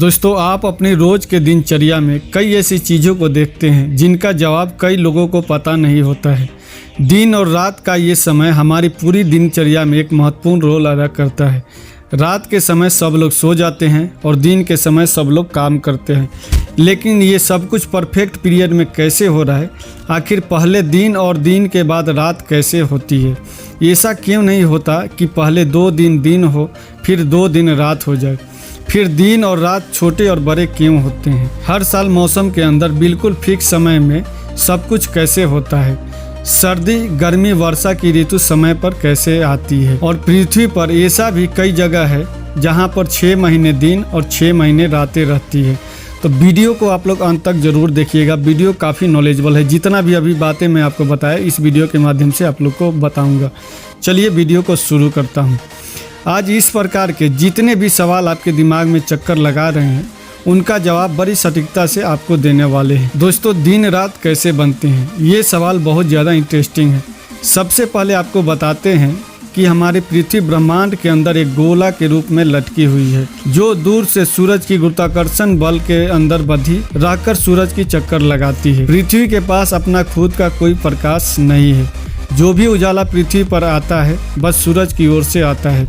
दोस्तों, आप अपनी रोज के दिनचर्या में कई ऐसी चीज़ों को देखते हैं जिनका जवाब कई लोगों को पता नहीं होता है। दिन और रात का ये समय हमारी पूरी दिनचर्या में एक महत्वपूर्ण रोल अदा करता है। रात के समय सब लोग सो जाते हैं और दिन के समय सब लोग काम करते हैं, लेकिन ये सब कुछ परफेक्ट पीरियड में कैसे हो रहा है? आखिर पहले दिन और दिन के बाद रात कैसे होती है? ऐसा क्यों नहीं होता कि पहले 2 दिन दिन हो फिर 2 दिन रात हो जाए? फिर दिन और रात छोटे और बड़े क्यों होते हैं? हर साल मौसम के अंदर बिल्कुल फिक्स समय में सब कुछ कैसे होता है? सर्दी, गर्मी, वर्षा की ऋतु समय पर कैसे आती है? और पृथ्वी पर ऐसा भी कई जगह है जहां पर 6 महीने दिन और 6 महीने रातें रहती है। तो वीडियो को आप लोग अंत तक जरूर देखिएगा। वीडियो काफ़ी नॉलेजेबल है। जितना भी अभी बातें मैं आपको बताया इस वीडियो के माध्यम से आप लोग को बताऊँगा। चलिए वीडियो को शुरू करता हूँ। आज इस प्रकार के जितने भी सवाल आपके दिमाग में चक्कर लगा रहे हैं उनका जवाब बड़ी सटीकता से आपको देने वाले हैं। दोस्तों, दिन रात कैसे बनते हैं? ये सवाल बहुत ज़्यादा इंटरेस्टिंग है। सबसे पहले आपको बताते हैं कि हमारे पृथ्वी ब्रह्मांड के अंदर एक गोला के रूप में लटकी हुई है, जो दूर से सूरज की गुरुत्वाकर्षण बल के अंदर बंधी रहकर सूरज की चक्कर लगाती है। पृथ्वी के पास अपना खुद का कोई प्रकाश नहीं है। जो भी उजाला पृथ्वी पर आता है बस सूरज की ओर से आता है।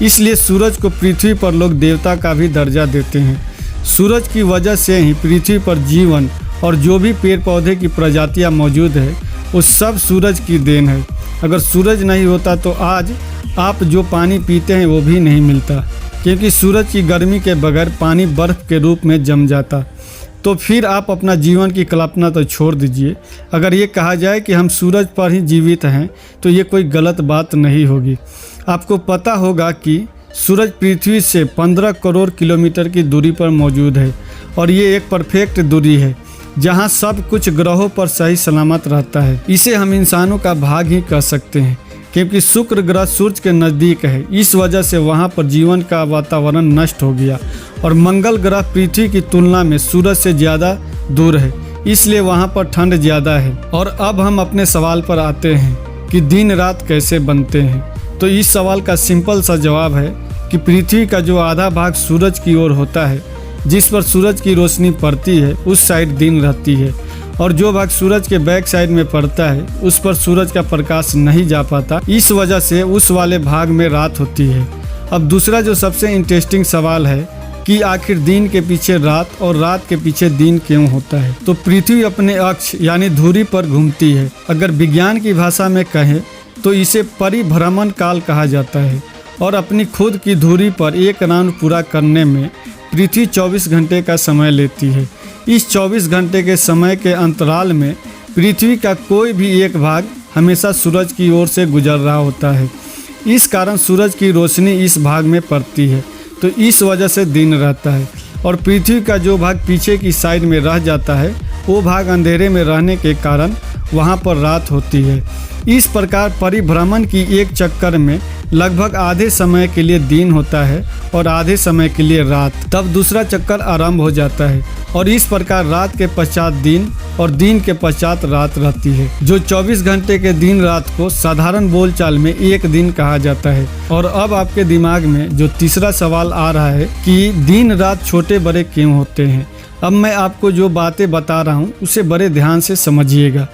इसलिए सूरज को पृथ्वी पर लोग देवता का भी दर्जा देते हैं। सूरज की वजह से ही पृथ्वी पर जीवन और जो भी पेड़ पौधे की प्रजातियां मौजूद है वो सब सूरज की देन है। अगर सूरज नहीं होता तो आज आप जो पानी पीते हैं वो भी नहीं मिलता, क्योंकि सूरज की गर्मी के बगैर पानी बर्फ़ के रूप में जम जाता। तो फिर आप अपना जीवन की कल्पना तो छोड़ दीजिए। अगर ये कहा जाए कि हम सूरज पर ही जीवित हैं तो ये कोई गलत बात नहीं होगी। आपको पता होगा कि सूरज पृथ्वी से 15 करोड़ किलोमीटर की दूरी पर मौजूद है और ये एक परफेक्ट दूरी है जहां सब कुछ ग्रहों पर सही सलामत रहता है। इसे हम इंसानों का भाग ही कह सकते हैं, क्योंकि शुक्र ग्रह सूरज के नज़दीक है। इस वजह से वहां पर जीवन का वातावरण नष्ट हो गया और मंगल ग्रह पृथ्वी की तुलना में सूरज से ज़्यादा दूर है, इसलिए वहां पर ठंड ज़्यादा है। और अब हम अपने सवाल पर आते हैं कि दिन रात कैसे बनते हैं। तो इस सवाल का सिंपल सा जवाब है कि पृथ्वी का जो आधा भाग सूरज की ओर होता है, जिस पर सूरज की रोशनी पड़ती है, उस साइड दिन रहती है, और जो भाग सूरज के बैक साइड में पड़ता है उस पर सूरज का प्रकाश नहीं जा पाता। इस वजह से उस वाले भाग में रात होती है। अब दूसरा जो सबसे इंटरेस्टिंग सवाल है कि आखिर दिन के पीछे रात और रात के पीछे दिन क्यों होता है? तो पृथ्वी अपने अक्ष यानी धुरी पर घूमती है। अगर विज्ञान की भाषा में कहें तो इसे परिभ्रमण काल कहा जाता है, और अपनी खुद की धुरी पर एक राउंड पूरा करने में पृथ्वी 24 घंटे का समय लेती है। इस 24 घंटे के समय के अंतराल में पृथ्वी का कोई भी एक भाग हमेशा सूरज की ओर से गुजर रहा होता है। इस कारण सूरज की रोशनी इस भाग में पड़ती है, तो इस वजह से दिन रहता है, और पृथ्वी का जो भाग पीछे की साइड में रह जाता है वो भाग अंधेरे में रहने के कारण वहाँ पर रात होती है। इस प्रकार परिभ्रमण की एक चक्कर में लगभग आधे समय के लिए दिन होता है और आधे समय के लिए रात। तब दूसरा चक्कर आरंभ हो जाता है और इस प्रकार रात के पश्चात दिन और दिन के पश्चात रात रहती है। जो 24 घंटे के दिन रात को साधारण बोलचाल में एक दिन कहा जाता है। और अब आपके दिमाग में जो तीसरा सवाल आ रहा है कि दिन रात छोटे बड़े क्यों होते हैं? अब मैं आपको जो बातें बता रहा हूँ उसे बड़े ध्यान से समझिएगा।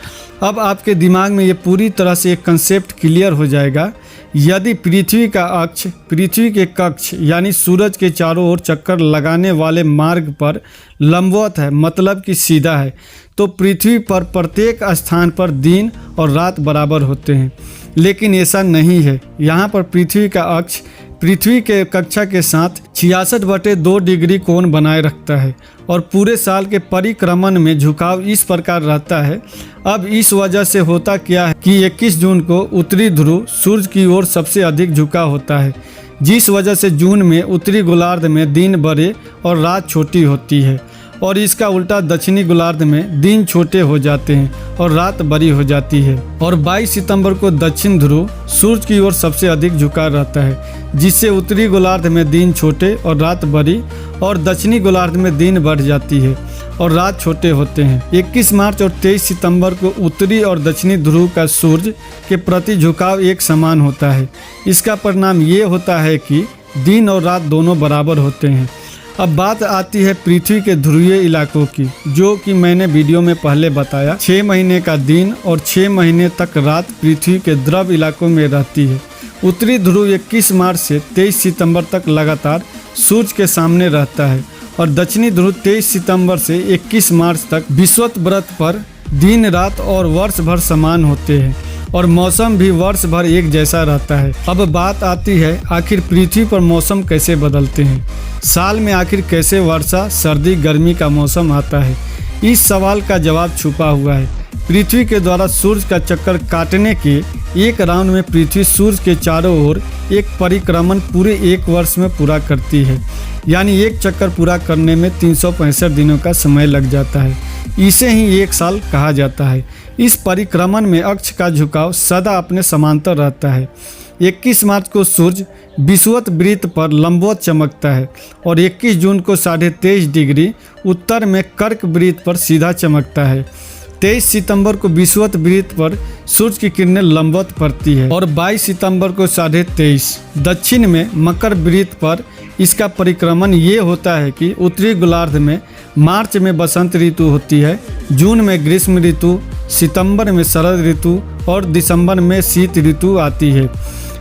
अब आपके दिमाग में ये पूरी तरह से एक कंसेप्ट क्लियर हो जाएगा। यदि पृथ्वी का अक्ष पृथ्वी के कक्ष यानी सूरज के चारों ओर चक्कर लगाने वाले मार्ग पर लंबवत है, मतलब कि सीधा है, तो पृथ्वी पर प्रत्येक स्थान पर दिन और रात बराबर होते हैं। लेकिन ऐसा नहीं है। यहाँ पर पृथ्वी का अक्ष पृथ्वी के कक्षा के साथ 66/2 डिग्री कोण बनाए रखता है और पूरे साल के परिक्रमण में झुकाव इस प्रकार रहता है। अब इस वजह से होता क्या है कि 21 जून को उत्तरी ध्रुव सूर्य की ओर सबसे अधिक झुका होता है, जिस वजह से जून में उत्तरी गोलार्ध में दिन बड़े और रात छोटी होती है, और इसका उल्टा दक्षिणी गोलार्ध में दिन छोटे हो जाते हैं और रात बड़ी हो जाती है। और 22 सितंबर को दक्षिण ध्रुव सूर्य की ओर सबसे अधिक झुका रहता है, जिससे उत्तरी गोलार्ध में दिन छोटे और रात बड़ी, और दक्षिणी गोलार्ध में दिन बढ़ जाती है और रात छोटे होते हैं। 21 मार्च और 23 सितंबर को उत्तरी और दक्षिणी ध्रुव का सूर्य के प्रति झुकाव एक समान होता है। इसका परिणाम ये होता है कि दिन और रात दोनों बराबर होते हैं। अब बात आती है पृथ्वी के ध्रुवीय इलाकों की, जो कि मैंने वीडियो में पहले बताया। 6 महीने का दिन और 6 महीने तक रात पृथ्वी के ध्रुव इलाकों में रहती है। उत्तरी ध्रुव 21 मार्च से 23 सितंबर तक लगातार सूरज के सामने रहता है और दक्षिणी ध्रुव 23 सितंबर से 21 मार्च तक विषुवत व्रत पर दिन रात और वर्ष भर समान होते हैं और मौसम भी वर्ष भर एक जैसा रहता है। अब बात आती है आखिर पृथ्वी पर मौसम कैसे बदलते हैं, साल में आखिर कैसे वर्षा सर्दी गर्मी का मौसम आता है। इस सवाल का जवाब छुपा हुआ है। पृथ्वी के द्वारा सूरज का चक्कर काटने के एक राउंड में पृथ्वी सूरज के चारों ओर एक परिक्रमण पूरे एक वर्ष में पूरा करती है, यानी एक चक्कर पूरा करने में 365 दिनों का समय लग जाता है। इसे ही एक साल कहा जाता है। इस परिक्रमण में अक्ष का झुकाव सदा अपने समांतर रहता है। 21 मार्च को सूरज विषुवत वृत्त पर लंबवत चमकता है और 21 जून को 23.5 डिग्री उत्तर में कर्क वृत्त पर सीधा चमकता है। 23 सितंबर को विषुवत वृत्त पर सूरज की किरणें लंबवत पड़ती है और 22 सितंबर को 23.5 दक्षिण में मकर वृत्त पर इसका परिक्रमण ये होता है कि उत्तरी गोलार्ध में मार्च में बसंत ऋतु होती है, जून में ग्रीष्म ऋतु, सितंबर में शरद ऋतु और दिसंबर में शीत ऋतु आती है।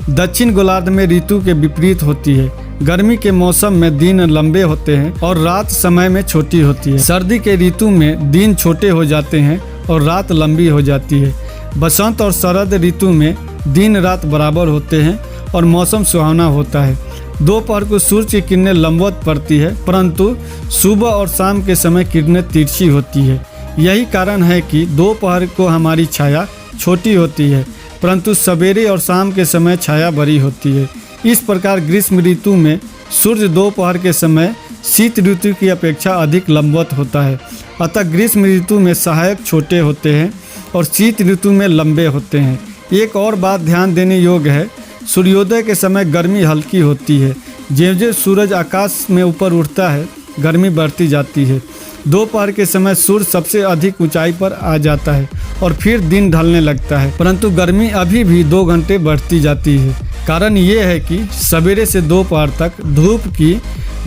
दक्षिण गोलार्ध में ऋतु के विपरीत होती है। गर्मी के मौसम में दिन लंबे होते हैं और रात समय में छोटी होती है। सर्दी के ऋतु में दिन छोटे हो जाते हैं और रात लंबी हो जाती है। बसंत और शरद ऋतु में दिन रात बराबर होते हैं और मौसम सुहावना होता है। दोपहर को सूरज की किरणें लंबवत पड़ती है, परंतु सुबह और शाम के समय किरणें तिरछी होती है। यही कारण है कि दोपहर को हमारी छाया छोटी होती है, परंतु सवेरे और शाम के समय छाया बड़ी होती है। इस प्रकार ग्रीष्म ऋतु में सूर्य दोपहर के समय शीत ऋतु की अपेक्षा अधिक लंबवत होता है। अतः ग्रीष्म ऋतु में सहायक छोटे होते हैं और शीत ऋतु में लंबे होते हैं। एक और बात ध्यान देने योग्य है, सूर्योदय के समय गर्मी हल्की होती है। ज्यों-ज्यों सूरज आकाश में ऊपर उठता है गर्मी बढ़ती जाती है। दोपहर के समय सूर्य सबसे अधिक ऊंचाई पर आ जाता है और फिर दिन ढलने लगता है, परंतु गर्मी अभी भी 2 घंटे बढ़ती जाती है। कारण ये है कि सवेरे से दोपहर तक धूप की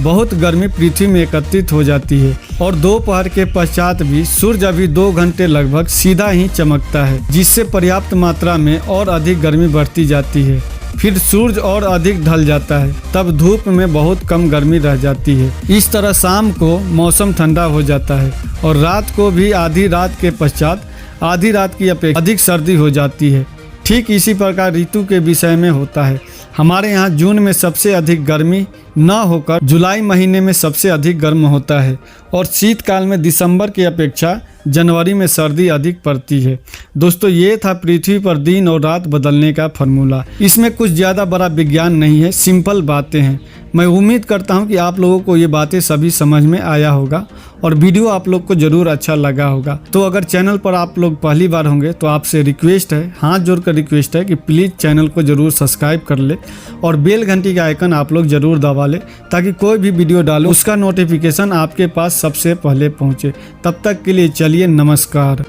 बहुत गर्मी पृथ्वी में एकत्रित हो जाती है और दोपहर के पश्चात भी सूर्य अभी 2 घंटे लगभग सीधा ही चमकता है, जिससे पर्याप्त मात्रा में और अधिक गर्मी बढ़ती जाती है। फिर सूरज और अधिक ढल जाता है, तब धूप में बहुत कम गर्मी रह जाती है। इस तरह शाम को मौसम ठंडा हो जाता है और रात को भी आधी रात के पश्चात आधी रात की अपेक्षा अधिक सर्दी हो जाती है। ठीक इसी प्रकार ऋतु के विषय में होता है। हमारे यहाँ जून में सबसे अधिक गर्मी न होकर जुलाई महीने में सबसे अधिक गर्म होता है और शीतकाल में दिसंबर की अपेक्षा जनवरी में सर्दी अधिक पड़ती है। दोस्तों, ये था पृथ्वी पर दिन और रात बदलने का फॉर्मूला। इसमें कुछ ज़्यादा बड़ा विज्ञान नहीं है, सिंपल बातें हैं। मैं उम्मीद करता हूँ कि आप लोगों को ये बातें सभी समझ में आया होगा और वीडियो आप लोग को ज़रूर अच्छा लगा होगा। तो अगर चैनल पर आप लोग पहली बार होंगे तो आपसे रिक्वेस्ट है, हाथ जोड़कर रिक्वेस्ट है कि प्लीज़ चैनल को ज़रूर सब्सक्राइब कर ले और बेल घंटी का आइकन आप लोग ज़रूर दबा ले, ताकि कोई भी वीडियो डालो उसका नोटिफिकेशन आपके पास सबसे पहले पहुँचे। तब तक के लिए चलिए नमस्कार।